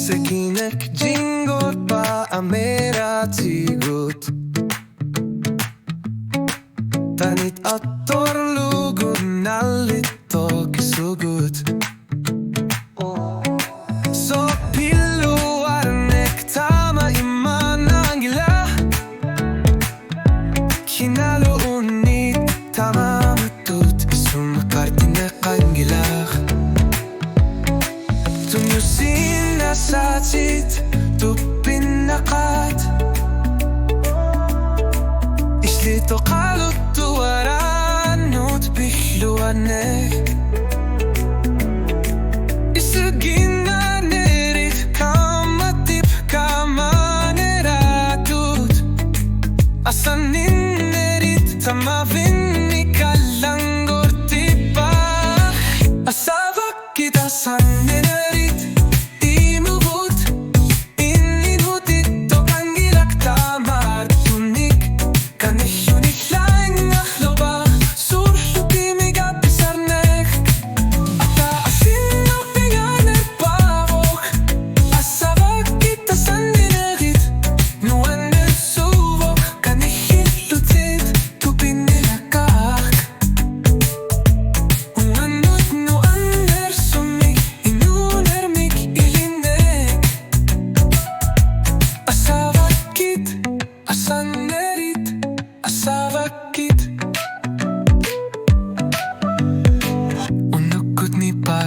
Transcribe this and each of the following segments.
Sekinek jingor pa amera tigut Tanit attor lugun nallito kisugut So pillu arnek tama imanangila Kinalu unit tama mutut isum kartine kangilah Tunyusin na satsit tupin nakat Islito kalut tuwaran nut bihluanek Isugin na nerit kamatip kamaneratut Asanin nerit tamavin ikalanggor tipa Asavak kita sanin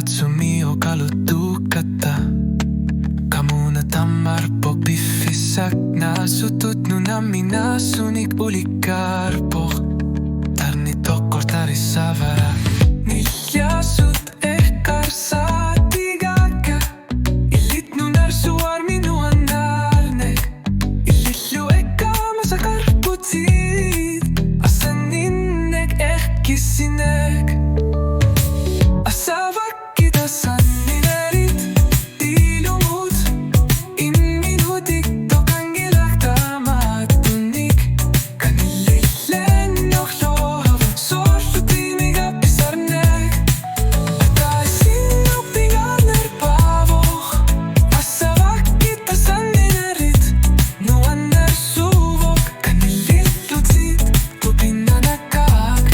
Sumio kalutukata Kamuna tamarpok bifisak Nasutut nunamin nasunik ulikarpok Tarnitok kortari savara Nilyasut ehkar satigaka Ilit nunar suar minuan narnek Ilitlu eka masakar putit Asaninnek ehkisinek Asava Sanninerit ilumut inminutik tokangilak tamatunik kanilillen nohlohav sorlutimiga pisarnek Ataisin upiganer pavoh Asavakita sanninerit nuander suvok kanililutsit tupinanakak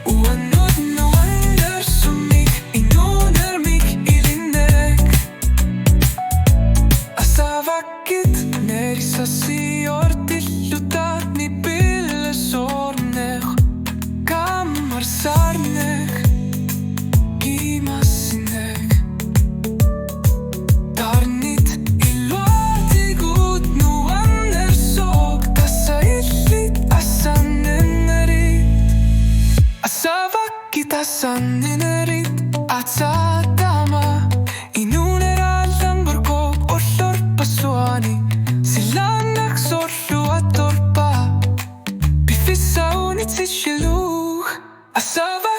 Uanut nuander Sasi ortillutat ni pille sorneh Kammar sarneh Kimassinek Tarnit illuatigut nuanner sook Tassa illit assannenerit Asavakit assannenerit Atsaatama Inunerallan burkok ollor pasuani Silanak sorlua torpa Bifissa unitsit shiluh Asava